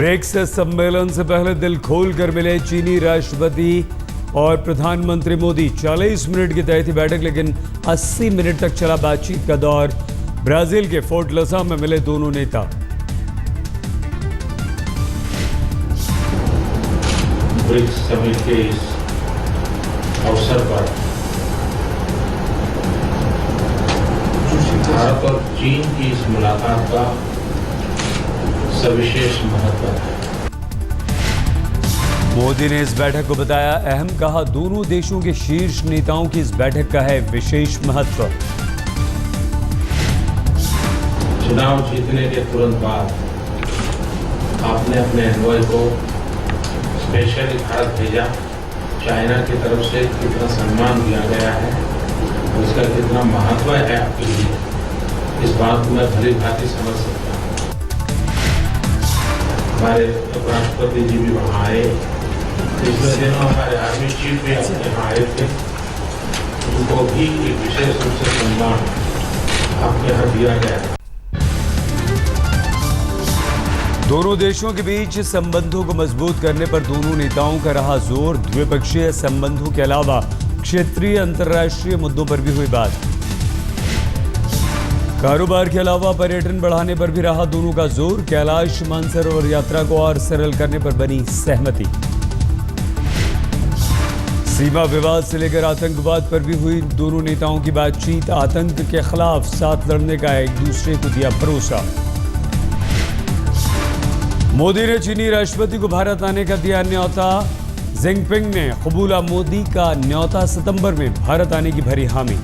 BRICS सम्मेलन से पहले दिल खोलकर मिले चीनी राष्ट्रपति और प्रधानमंत्री मोदी। 40 मिनट की तय थी बैठक, लेकिन 80 मिनट तक चला बातचीत का दौर। ब्राजील के फोर्ट लसा में मिले दोनों नेता। ब्रिक्स समिट के इस अवसर पर भारत और चीन की इस मुलाकात का सविशेष महत्व है। मोदी ने इस बैठक को बताया अहम, कहा दोनों देशों के शीर्ष नेताओं की इस बैठक का है विशेष महत्व। चुनाव जीतने के तुरंत बाद आपने अपने एनवॉय को स्पेशली भारत भेजा। चाइना की तरफ से कितना सम्मान दिया गया है, उसका कितना महत्व है आपके लिए, इस बात को मैं भली भांति समझ सकता हूँ। हमारे उपराष्ट्रपति जी भी वहाँ आए, पिछले दिनों हमारे आर्मी चीफ भी यहाँ आए थे, उनको भी एक विशेष रूप से सम्मान आपके यहाँ दिया गया। दोनों देशों के बीच संबंधों को मजबूत करने पर दोनों नेताओं का रहा जोर। द्विपक्षीय संबंधों के अलावा क्षेत्रीय अंतर्राष्ट्रीय मुद्दों पर भी हुई बात। कारोबार के अलावा पर्यटन बढ़ाने पर भी रहा दोनों का जोर। कैलाश मानसरोवर यात्रा को और सरल करने पर बनी सहमति। सीमा विवाद से लेकर आतंकवाद पर भी हुई दोनों नेताओं की बातचीत। आतंक के खिलाफ साथ लड़ने का एक दूसरे को दिया भरोसा। मोदी ने चीनी राष्ट्रपति को भारत आने का दिया न्योता। जिनपिंग ने कबूला मोदी का न्योता, सितंबर में भारत आने की भरी हामी।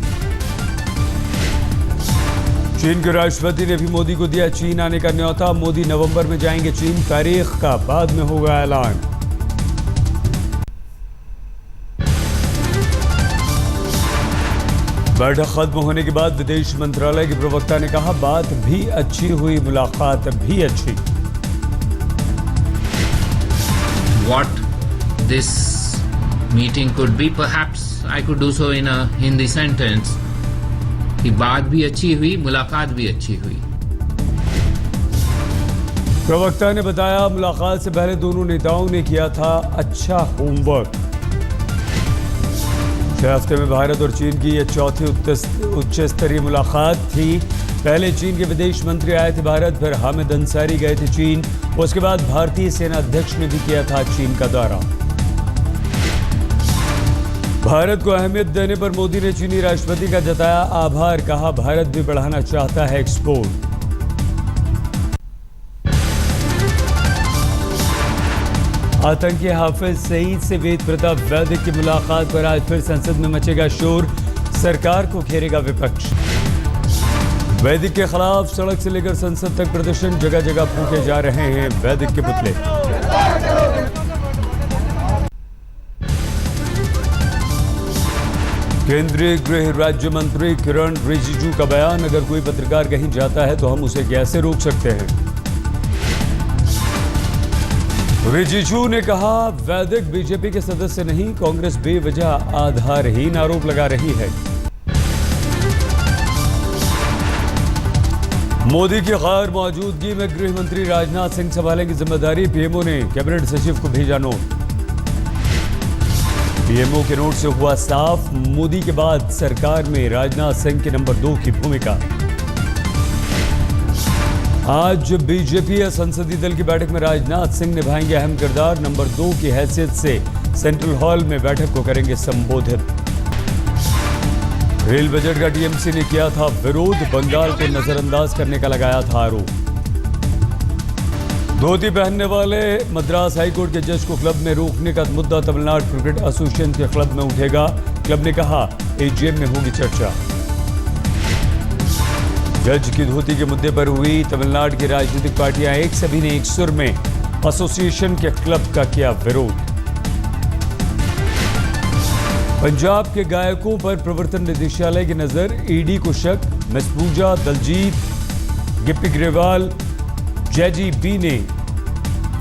चीन के राष्ट्रपति ने भी मोदी को दिया चीन आने का न्योता। मोदी नवंबर में जाएंगे चीन, तारीख का बाद में होगा ऐलान। बैठक खत्म होने के बाद विदेश मंत्रालय के प्रवक्ता ने कहा बात भी अच्छी हुई, मुलाकात भी अच्छी। What this meeting could be, perhaps I could do so in a Hindi sentence कि बात भी अच्छी हुई, मुलाकात भी अच्छी हुई। प्रवक्ता ने बताया मुलाकात से पहले दोनों नेताओं ने किया था अच्छा होमवर्क। 6 हफ्ते में भारत और चीन की यह चौथी उच्च स्तरीय मुलाकात थी। पहले चीन के विदेश मंत्री आए थे भारत, फिर हामिद अंसारी गए थे चीन। उसके बाद भारतीय सेना अध्यक्ष ने भी किया था चीन का दौरा। भारत को अहमियत देने पर मोदी ने चीनी राष्ट्रपति का जताया आभार, कहा भारत भी बढ़ाना चाहता है एक्सपोर्ट। आतंकी हाफिज सईद से वेद प्रताप वैदिक की मुलाकात पर आज फिर संसद में मचेगा शोर। सरकार को घेरेगा विपक्ष। वैदिक के खिलाफ सड़क से लेकर संसद तक प्रदर्शन, जगह जगह फूंके जा रहे हैं वैदिक के पुतले। केंद्रीय गृह राज्य मंत्री किरण रिजिजू का बयान, अगर कोई पत्रकार कहीं जाता है तो हम उसे कैसे रोक सकते हैं। रिजिजू ने कहा वैदिक बीजेपी के सदस्य नहीं, कांग्रेस बेवजह आधारहीन आरोप लगा रही है। मोदी की गैर मौजूदगी में गृह मंत्री राजनाथ सिंह संभालेंगे जिम्मेदारी। पीएमओ ने कैबिनेट सचिव को भेजा नोट। पीएमओ के नोट से हुआ साफ, मोदी के बाद सरकार में राजनाथ सिंह के नंबर 2 की भूमिका। आज बीजेपी संसदीय दल की बैठक में राजनाथ सिंह निभाएंगे अहम किरदार। नंबर 2 की हैसियत से सेंट्रल हॉल में बैठक को करेंगे संबोधित। रेल बजट का टीएमसी ने किया था विरोध, बंगाल को नजरअंदाज करने का लगाया था आरोप। धोती पहनने वाले मद्रास हाईकोर्ट के जज को क्लब में रोकने का मुद्दा तमिलनाडु क्रिकेट एसोसिएशन के क्लब में उठेगा। क्लब ने कहा एजीएम में होगी चर्चा। जज की धोती के मुद्दे पर हुई तमिलनाडु की राजनीतिक पार्टियां एक, सभी ने एक सुर में एसोसिएशन के क्लब का किया विरोध। पंजाब के गायकों पर प्रवर्तन निदेशालय की नजर, ईडी को शक। मिस पूजा, दलजीत, गिप्पी ग्रेवाल, जैजी बी ने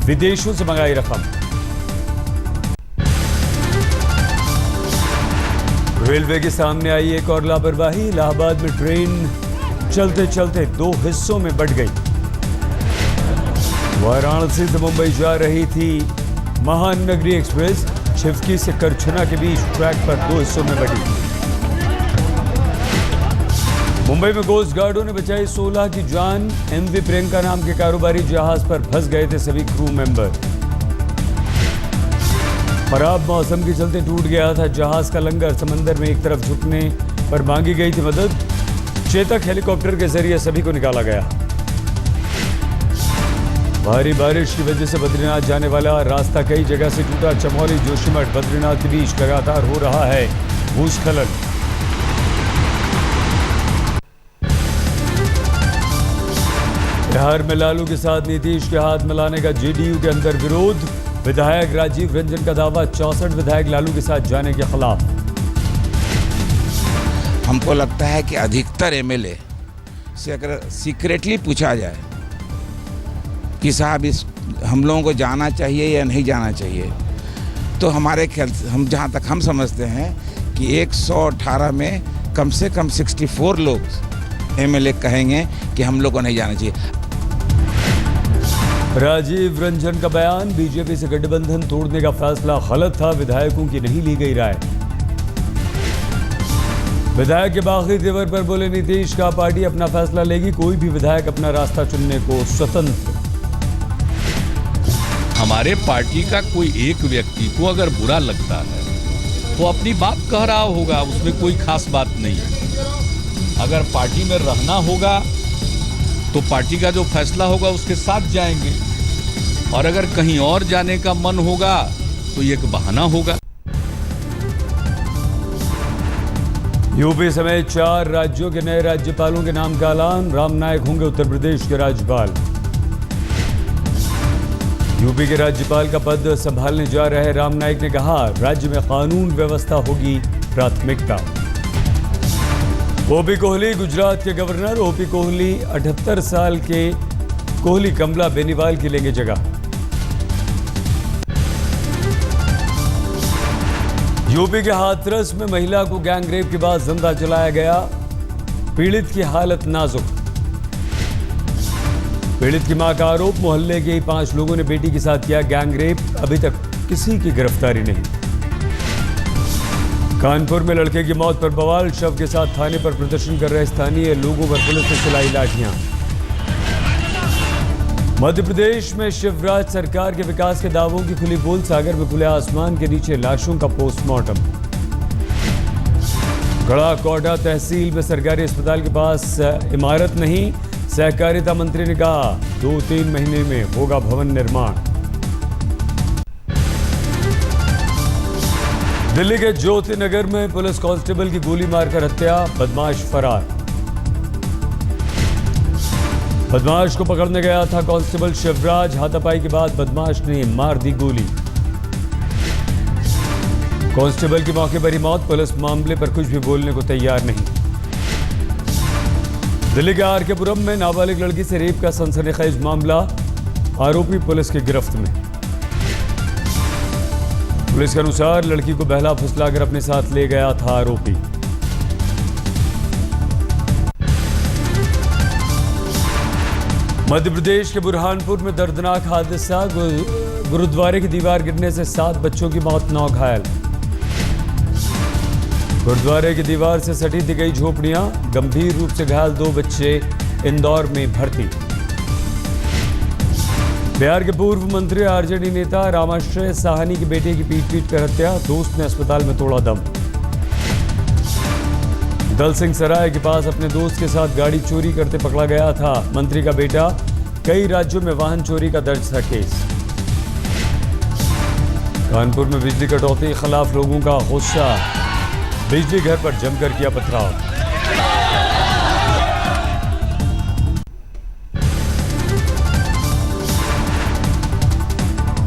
विदेशों से मंगाई रकम। रेलवे के सामने आई एक और लापरवाही। इलाहाबाद में ट्रेन चलते चलते 2 हिस्सों में बंट गई। वाराणसी से मुंबई जा रही थी महानगरी एक्सप्रेस, छिवकी से करछना के बीच ट्रैक पर 2 हिस्सों में बटी। मुंबई में कोस्ट गार्डों ने बचाई 16 की जान। एमवी प्रियंका नाम के कारोबारी जहाज पर फंस गए थे सभी क्रू मेंबर। खराब मौसम के चलते टूट गया था जहाज का लंगर। समंदर में एक तरफ झुकने पर मांगी गई थी मदद। चेतक हेलीकॉप्टर के जरिए सभी को निकाला गया। भारी बारिश की वजह से बद्रीनाथ जाने वाला रास्ता कई जगह से टूटा। चमोली जोशीमठ बद्रीनाथ के बीच लगातार हो रहा है भूस्खलन। बिहार में लालू के साथ नीतीश के हाथ मिलाने का जेडीयू के अंदर विरोध। विधायक राजीव रंजन का दावा 64 विधायक लालू के साथ जाने के खिलाफ। हमको लगता है कि अधिकतर एमएलए से अगर सीक्रेटली पूछा जाए कि साहब इस हम लोगों को जाना चाहिए या नहीं जाना चाहिए, तो हमारे ख्याल से हम जहाँ तक हम समझते हैं कि 118 में कम से कम 64 लोग एमएलए कहेंगे कि हम लोग को नहीं जाना चाहिए। राजीव रंजन का बयान, बीजेपी से गठबंधन तोड़ने का फैसला गलत था, विधायकों की नहीं ली गई राय। विधायक के बागी तेवर पर बोले नीतीश का पार्टी अपना फैसला लेगी, कोई भी विधायक अपना रास्ता चुनने को स्वतंत्र। हमारे पार्टी का कोई एक व्यक्ति को अगर बुरा लगता है तो अपनी बात कह रहा होगा, उसमें कोई खास बात नहीं है। अगर पार्टी में रहना होगा तो पार्टी का जो फैसला होगा उसके साथ जाएंगे, और अगर कहीं और जाने का मन होगा तो ये एक बहाना होगा। यूपी समेत 4 राज्यों के नए राज्यपालों के नाम का ऐलान। राम नायक होंगे उत्तर प्रदेश के राज्यपाल। यूपी के राज्यपाल का पद संभालने जा रहे राम नायक ने कहा, राज्य में कानून व्यवस्था होगी प्राथमिकता। ओपी कोहली गुजरात के गवर्नर। ओपी कोहली 78 साल के कोहली कमला बेनीवाल की लेंगे जगह। यूपी के हाथरस में महिला को गैंगरेप के बाद जिंदा जलाया गया। पीड़ित की हालत नाजुक। पीड़ित की मां का आरोप, मोहल्ले के 5 लोगों ने बेटी के साथ किया गैंगरेप, अभी तक किसी की गिरफ्तारी नहीं। कानपुर में लड़के की मौत पर बवाल, शव के साथ थाने पर प्रदर्शन कर रहे स्थानीय लोगों पर पुलिस ने चलाई लाठियां। मध्य प्रदेश में शिवराज सरकार के विकास के दावों की खुली पोल। सागर में खुले आसमान के नीचे लाशों का पोस्टमार्टम। गढ़ा कोटा तहसील में सरकारी अस्पताल के पास इमारत नहीं। सहकारिता मंत्री ने कहा 2-3 महीने में होगा भवन निर्माण। दिल्ली के ज्योति नगर में पुलिस कांस्टेबल की गोली मारकर हत्या, बदमाश फरार। बदमाश को पकड़ने गया था कांस्टेबल शिवराज, हाथापाई के बाद बदमाश ने मार दी गोली। कांस्टेबल की मौके पर ही मौत, पुलिस मामले पर कुछ भी बोलने को तैयार नहीं। दिल्ली के आरकेपुरम में नाबालिग लड़की से रेप का सनसनीखेज मामला, आरोपी पुलिस की गिरफ्त में। पुलिस के अनुसार लड़की को बहला फुसलाकर अपने साथ ले गया था आरोपी। मध्य प्रदेश के बुरहानपुर में दर्दनाक हादसा, गुरुद्वारे की दीवार गिरने से 7 बच्चों की मौत, 9 घायल। गुरुद्वारे की दीवार से सटी थी कई झोपड़ियां, गंभीर रूप से घायल 2 बच्चे इंदौर में भर्ती। बिहार के पूर्व मंत्री आरजेडी नेता रामाश्रय साहनी की बेटे की पीट कर हत्या, दोस्त ने अस्पताल में तोड़ा दम। दल सिंह सराय के पास अपने दोस्त के साथ गाड़ी चोरी करते पकड़ा गया था मंत्री का बेटा, कई राज्यों में वाहन चोरी का दर्ज था केस। कानपुर में बिजली कटौती के खिलाफ लोगों का गुस्सा, बिजली घर पर जमकर किया पथराव।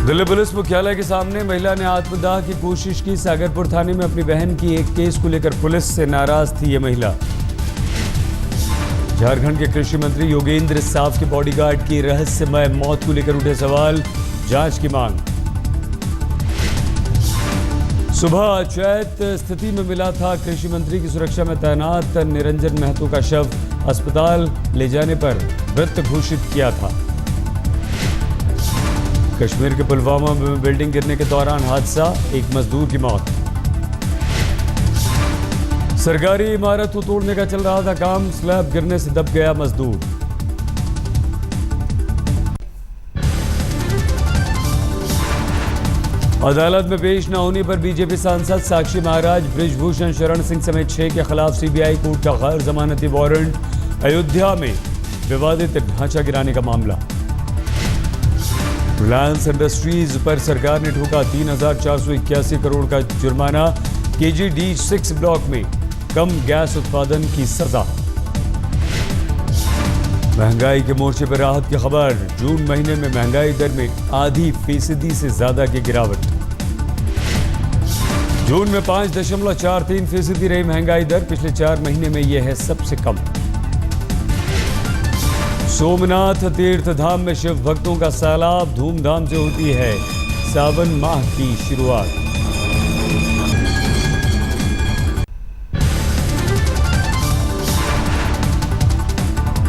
दिल्ली पुलिस मुख्यालय के सामने महिला ने आत्मदाह की कोशिश की। सागरपुर थाने में अपनी बहन की एक केस को लेकर पुलिस से नाराज थी ये महिला। झारखंड के कृषि मंत्री योगेंद्र साफ के बॉडीगार्ड की रहस्यमय मौत को लेकर उठे सवाल, जांच की मांग। सुबह अचेत स्थिति में मिला था कृषि मंत्री की सुरक्षा में तैनात निरंजन महतो का शव, अस्पताल ले जाने पर मृत घोषित किया था। कश्मीर के पुलवामा में बिल्डिंग गिरने के दौरान हादसा, एक मजदूर की मौत। सरकारी इमारत को तोड़ने का चल रहा था काम, स्लैब गिरने से दब गया मजदूर। अदालत में पेश न होने पर बीजेपी सांसद साक्षी महाराज, बृजभूषण शरण सिंह समेत 6 के खिलाफ सीबीआई कोर्ट का गैर जमानती वारंट। अयोध्या में विवादित ढांचा गिराने का मामला। रिलायंस इंडस्ट्रीज पर सरकार ने ठोका 3,481 करोड़ का जुर्माना। KG-D 6 ब्लॉक में कम गैस उत्पादन की सजा। महंगाई के मोर्चे पर राहत की खबर, जून महीने में महंगाई दर में आधी फीसदी से ज्यादा की गिरावट। जून में 5.43% रही महंगाई दर, पिछले 4 महीने में यह है सबसे कम। सोमनाथ तीर्थ धाम में शिव भक्तों का सैलाब, धूमधाम से होती है सावन माह की शुरुआत।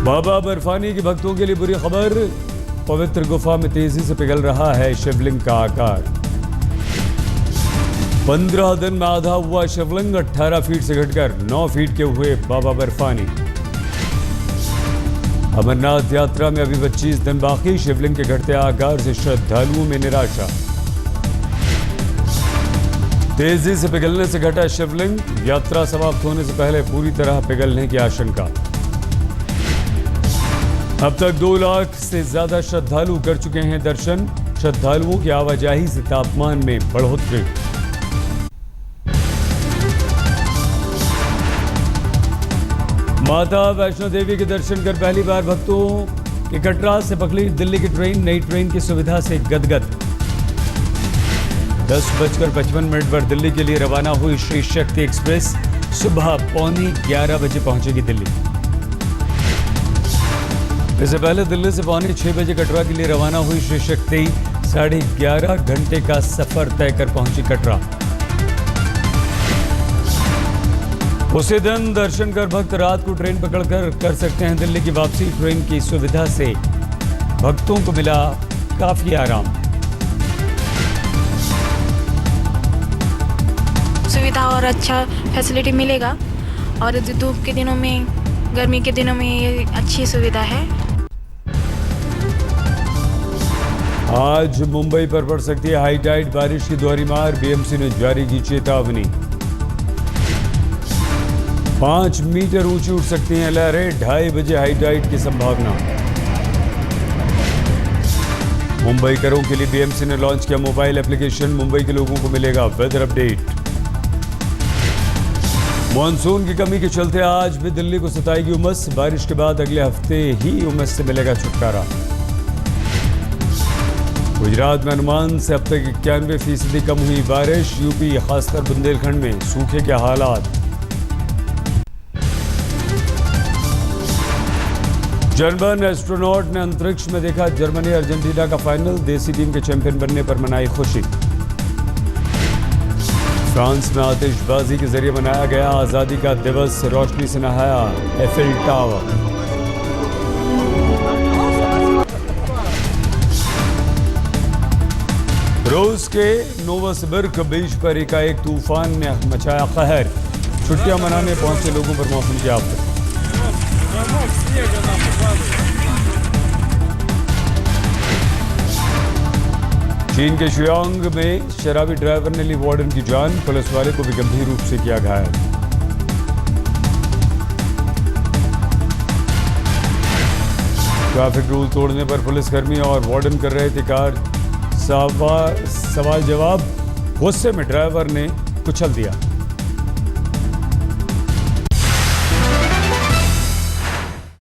बाबा बर्फानी के भक्तों के लिए बुरी खबर, पवित्र गुफा में तेजी से पिघल रहा है शिवलिंग का आकार। 15 दिन में आधा हुआ शिवलिंग, 18 फीट से घटकर 9 फीट के हुए बाबा बर्फानी। अमरनाथ यात्रा में अभी 25 दिन बाकी, शिवलिंग के घटते आकार से श्रद्धालुओं में निराशा। तेजी से पिघलने से घटा शिवलिंग, यात्रा समाप्त होने से पहले पूरी तरह पिघलने की आशंका। अब तक 2 लाख से ज्यादा श्रद्धालु कर चुके हैं दर्शन। श्रद्धालुओं की आवाजाही से तापमान में बढ़ोतरी। माता वैष्णो देवी के दर्शन कर पहली बार भक्तों के कटरा से पकड़ी दिल्ली की ट्रेन। नई ट्रेन की सुविधा से गदगद। 10:55 पर दिल्ली के लिए रवाना हुई श्री शक्ति एक्सप्रेस, सुबह 11:15 बजे पहुंचेगी दिल्ली। इससे पहले दिल्ली से 6:45 बजे कटरा के लिए रवाना हुई श्री शक्ति 11.5 घंटे का सफर तय कर पहुंची कटरा। उसी दिन दर्शन कर भक्त रात को ट्रेन पकड़कर कर सकते हैं दिल्ली की वापसी। ट्रेन की सुविधा से भक्तों को मिला काफी आराम। सुविधा और अच्छा फैसिलिटी मिलेगा, और धूप के दिनों में, गर्मी के दिनों में ये अच्छी सुविधा है। आज मुंबई पर पड़ सकती है हाई टाइड, बारिश की दोहरी मार, बीएमसी ने जारी की चेतावनी। 5 मीटर ऊंची उठ सकती हैं लहरें, 2:30 बजे हाई टाइड की संभावना। मुंबई करों के लिए बीएमसी ने लॉन्च किया मोबाइल एप्लीकेशन, मुंबई के लोगों को मिलेगा वेदर अपडेट। मॉनसून की कमी के चलते आज भी दिल्ली को सताएगी उमस, बारिश के बाद अगले हफ्ते ही उमस से मिलेगा छुटकारा। गुजरात में अनुमान से अब तक 91% कम हुई बारिश, यूपी खासकर बुंदेलखंड में सूखे के हालात। जर्मन एस्ट्रोनॉट ने अंतरिक्ष में देखा जर्मनी अर्जेंटीना का फाइनल, देसी टीम के चैंपियन बनने पर मनाई खुशी। फ्रांस में आतिशबाजी के जरिए मनाया गया आजादी का दिवस, रोशनी से नहाया एफिल टावर। रूस के नोवसिबिर्स्क बीच पर एकाएक तूफान ने मचाया कहर, छुट्टियां मनाने पहुंचे लोगों पर मौसम की आफत। चीन के शियांग में शराबी ड्राइवर ने ली वार्डन की जान, पुलिस वाले को भी गंभीर रूप से किया घायल। ट्रैफिक रूल तोड़ने पर पुलिसकर्मी और वार्डन कर रहे थे कार सवाल जवाब, गुस्से में ड्राइवर ने कुचल दिया।